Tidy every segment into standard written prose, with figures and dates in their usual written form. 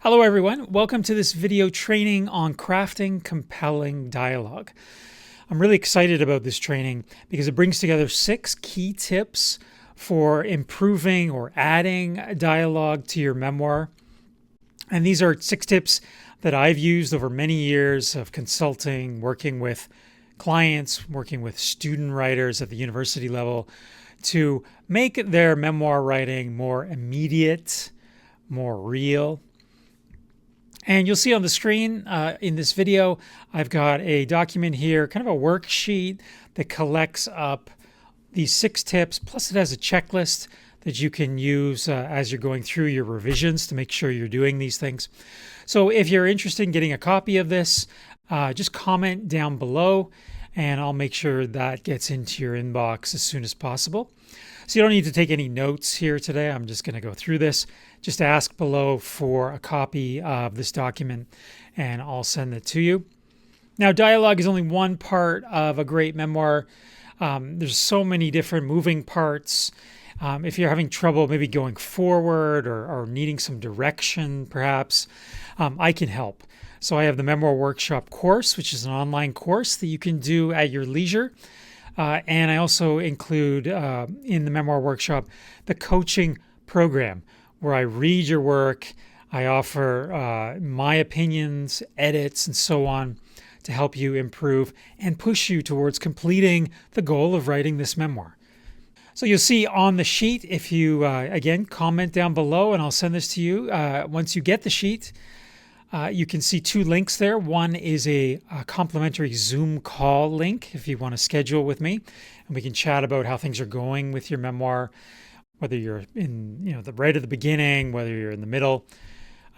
Hello everyone, welcome to this video training on crafting compelling dialogue. I'm really excited about this training because it brings together 6 key tips for improving or adding dialogue to your memoir. And these are 6 tips that I've used over many years of consulting, working with clients, working with student writers at the university level to make their memoir writing more immediate, more real. And you'll see on the screen in this video, I've got a document here, kind of a worksheet that collects up these 6 tips, plus it has a checklist that you can use as you're going through your revisions to make sure you're doing these things. So if you're interested in getting a copy of this, just comment down below and I'll make sure that gets into your inbox as soon as possible. So you don't need to take any notes here today. I'm just going to go through this. Just ask below for a copy of this document and I'll send it to you. Now, dialogue is only one part of a great memoir. There's so many different moving parts. If you're having trouble maybe going forward or needing some direction, perhaps, I can help. So I have the Memoir Workshop course, which is an online course that you can do at your leisure. And I also include in the Memoir Workshop the coaching program where I read your work, I offer my opinions, edits, and so on to help you improve and push you towards completing the goal of writing this memoir. So you'll see on the sheet, if you, again, comment down below and I'll send this to you. Once you get the sheet, you can see 2 links there. One is a complimentary Zoom call link if you want to schedule with me, and we can chat about how things are going with your memoir, whether you're in the right at the beginning, whether you're in the middle,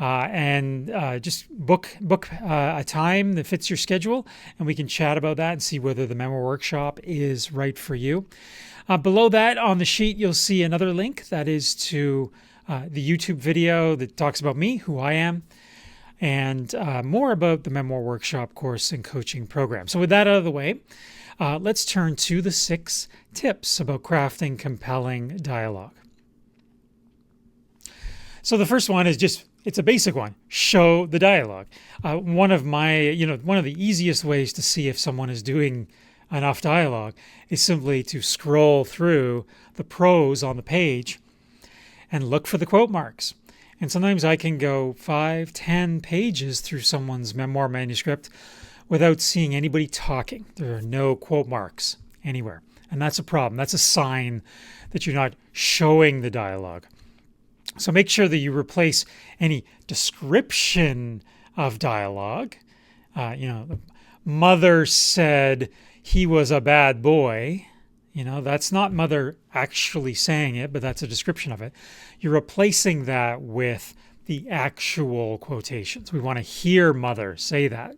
and just book a time that fits your schedule, and we can chat about that and see whether the Memoir Workshop is right for you. Below that on the sheet, you'll see another link that is to the YouTube video that talks about me, who I am, and more about the Memoir Workshop course and coaching program. So with that out of the way, let's turn to the 6 tips about crafting compelling dialogue. So the first one is it's a basic one. Show the dialogue. One of the easiest ways to see if someone is doing enough dialogue is simply to scroll through the prose on the page and look for the quote marks. And sometimes I can go 5, 10 pages through someone's memoir manuscript without seeing anybody talking. There are no quote marks anywhere. And that's a problem. That's a sign that you're not showing the dialogue. So make sure that you replace any description of dialogue. Mother said he was a bad boy. That's not mother actually saying it, but that's a description of it. You're replacing that with the actual quotations. We want to hear mother say that.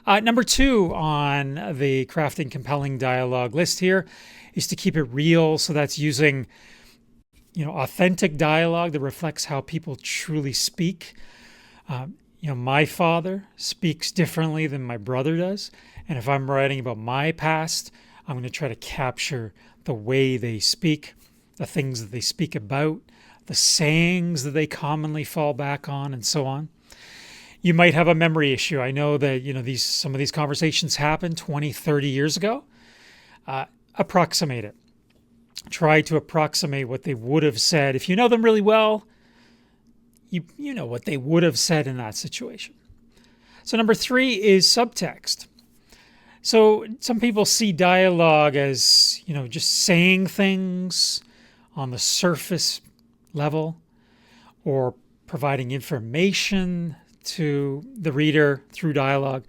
Number 2 on the crafting compelling dialogue list here is to keep it real. So that's using, authentic dialogue that reflects how people truly speak. My father speaks differently than my brother does. And if I'm writing about my past, I'm going to try to capture the way they speak, the things that they speak about, the sayings that they commonly fall back on, and so on. You might have a memory issue. I know that some of these conversations happened 20, 30 years ago. Approximate it. Try to approximate what they would have said. If you know them really well, you know what they would have said in that situation. So number 3 is subtext. So some people see dialogue as, just saying things on the surface level or providing information to the reader through dialogue.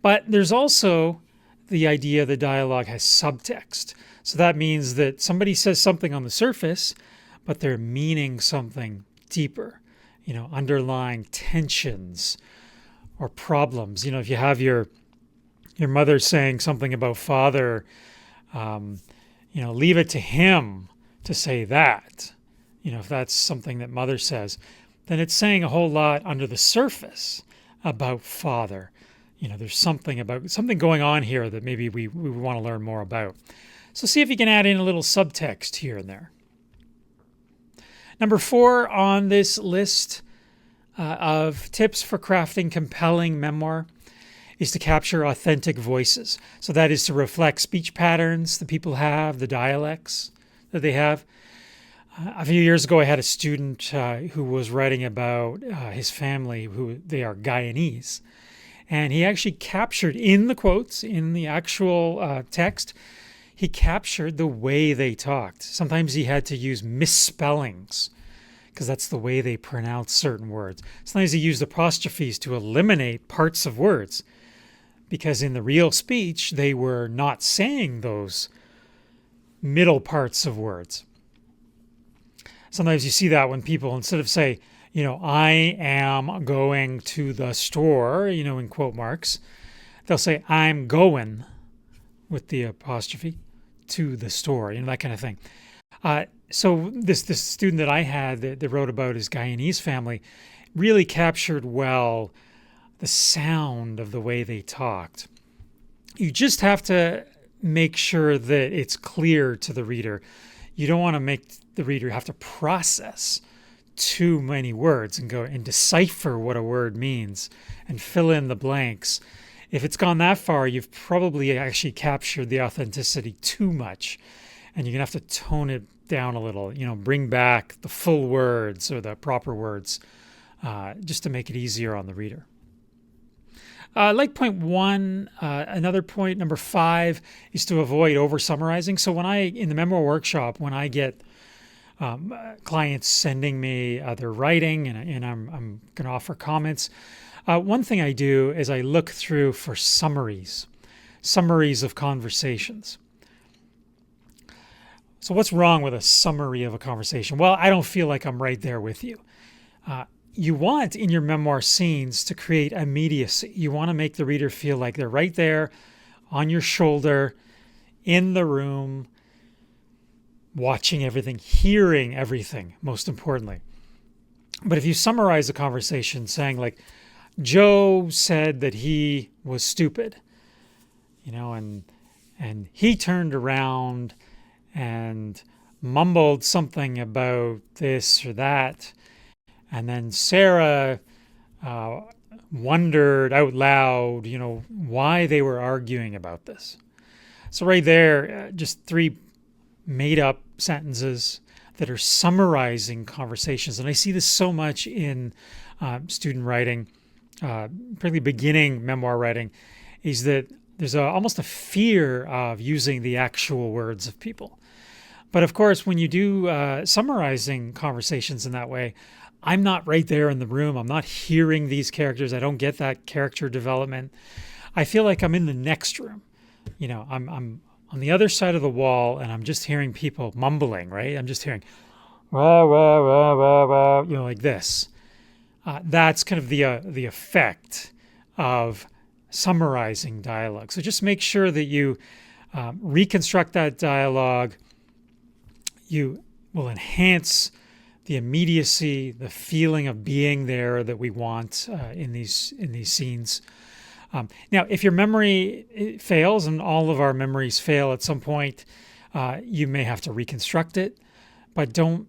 But there's also the idea that dialogue has subtext. So that means that somebody says something on the surface, but they're meaning something deeper, underlying tensions or problems. If you have your mother saying something about father, leave it to him to say that. If that's something that mother says, then it's saying a whole lot under the surface about father. There's something going on here that maybe we want to learn more about. So see if you can add in a little subtext here and there. Number 4 on this list of tips for crafting compelling memoir is to capture authentic voices. So that is to reflect speech patterns that people have, the dialects that they have. A few years ago, I had a student who was writing about his family, who they are Guyanese. And he actually captured in the quotes, in the actual text, he captured the way they talked. Sometimes he had to use misspellings because that's the way they pronounce certain words. Sometimes he used apostrophes to eliminate parts of words because in the real speech, they were not saying those middle parts of words. Sometimes you see that when people, instead of say, I am going to the store, in quote marks, they'll say, I'm going, with the apostrophe, to the store, that kind of thing. So this student that I had that wrote about his Guyanese family really captured well the sound of the way they talked. You just have to make sure that it's clear to the reader. You don't want to make the reader have to process too many words and go and decipher what a word means and fill in the blanks. If it's gone that far, you've probably actually captured the authenticity too much, and you're going to have to tone it down a little, bring back the full words or the proper words just to make it easier on the reader. Like point 1, another point, number 5, is to avoid over-summarizing. So in the Memoir workshop, when I get clients sending me their writing and I'm going to offer comments, one thing I do is I look through for summaries of conversations. So what's wrong with a summary of a conversation? Well, I don't feel like I'm right there with you. You want in your memoir scenes to create immediacy. You want to make the reader feel like they're right there on your shoulder, in the room, watching everything, hearing everything, most importantly. But if you summarize a conversation saying like, Joe said that he was stupid, and he turned around and mumbled something about this or that, and then Sarah wondered out loud, why they were arguing about this. So right there, just 3 made-up sentences that are summarizing conversations. And I see this so much in student writing, particularly beginning memoir writing, is that there's almost a fear of using the actual words of people. But of course, when you do summarizing conversations in that way, I'm not right there in the room. I'm not hearing these characters. I don't get that character development. I feel like I'm in the next room. I'm on the other side of the wall and I'm just hearing people mumbling, right? I'm just hearing, wah, wah, wah, wah, wah, like this. That's kind of the effect of summarizing dialogue. So just make sure that you reconstruct that dialogue. You will enhance the immediacy, the feeling of being there that we want in these scenes. Now, if your memory fails, and all of our memories fail at some point, you may have to reconstruct it, but don't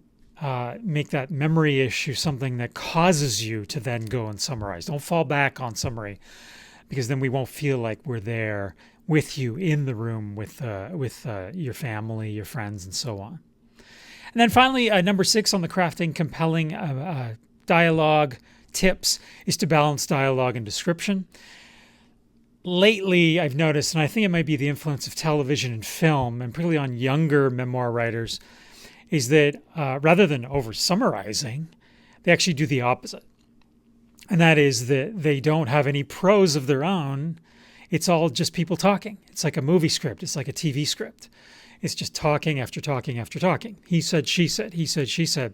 make that memory issue something that causes you to then go and summarize. Don't fall back on summary, because then we won't feel like we're there with you in the room with your family, your friends, and so on. And then finally, number 6 on the crafting compelling dialogue tips is to balance dialogue and description. Lately, I've noticed, and I think it might be the influence of television and film, and particularly on younger memoir writers, is that rather than over-summarizing, they actually do the opposite. And that is that they don't have any prose of their own. It's all just people talking. It's like a movie script. It's like a TV script. It's just talking after talking after talking. He said, she said, he said, she said.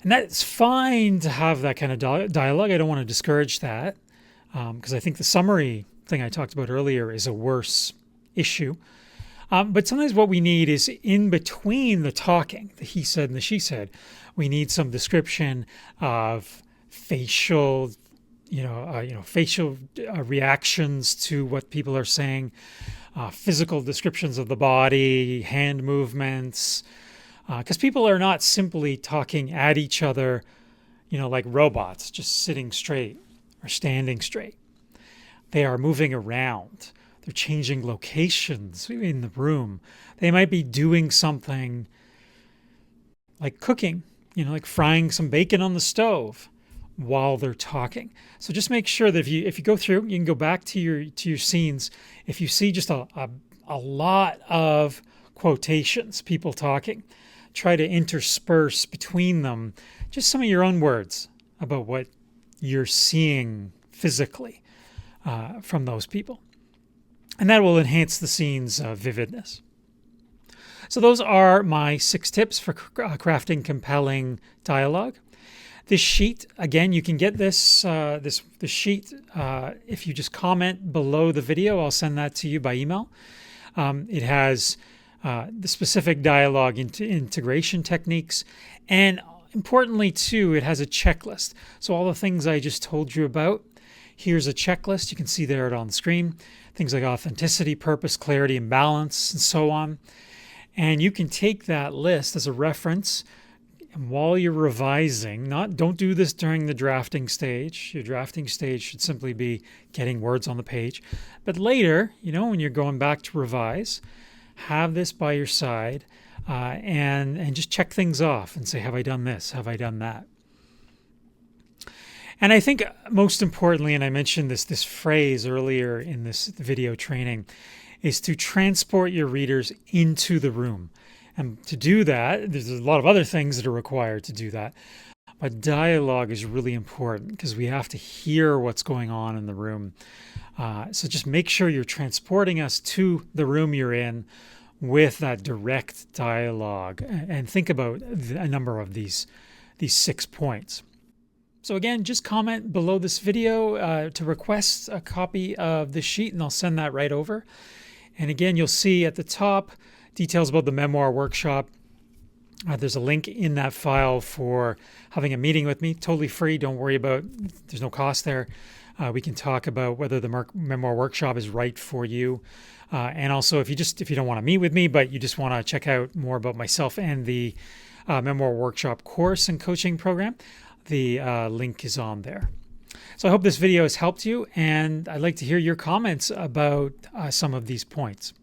And that's fine to have that kind of dialogue. I don't want to discourage that because I think the summary thing I talked about earlier is a worse issue. But sometimes what we need is in between the talking, the he said and the she said, we need some description of facial reactions to what people are saying, physical descriptions of the body, hand movements, because people are not simply talking at each other, like robots, just sitting straight or standing straight. They are moving around. They're changing locations in the room. They might be doing something like cooking, like frying some bacon on the stove while they're talking. So just make sure that if you go through, you can go back to your scenes. If you see just a lot of quotations, people talking, try to intersperse between them just some of your own words about what you're seeing physically from those people. And that will enhance the scene's vividness. So those are my 6 tips for crafting compelling dialogue. This sheet, again, you can get this sheet if you just comment below the video. I'll send that to you by email. It has the specific dialogue integration techniques, and importantly too, it has a checklist. So all the things I just told you about, here's a checklist. You can see there on the screen. Things like authenticity, purpose, clarity, and balance, and so on. And you can take that list as a reference, and while you're revising, don't do this during the drafting stage. Your drafting stage should simply be getting words on the page. But later, when you're going back to revise, have this by your side and just check things off and say, have I done this? Have I done that? And I think most importantly, and I mentioned this phrase earlier in this video training, is to transport your readers into the room. And to do that, there's a lot of other things that are required to do that. But dialogue is really important because we have to hear what's going on in the room. So just make sure you're transporting us to the room you're in with that direct dialogue. And think about a number of these 6 points. So again, just comment below this video to request a copy of the sheet, and I'll send that right over. And again, you'll see at the top details about the Memoir workshop. There's a link in that file for having a meeting with me, totally free. Don't worry about, there's no cost there. We can talk about whether the Memoir workshop is right for you. And also, if you don't want to meet with me, but you just want to check out more about myself and the Memoir workshop course and coaching program, the link is on there. So I hope this video has helped you, and I'd like to hear your comments about some of these points.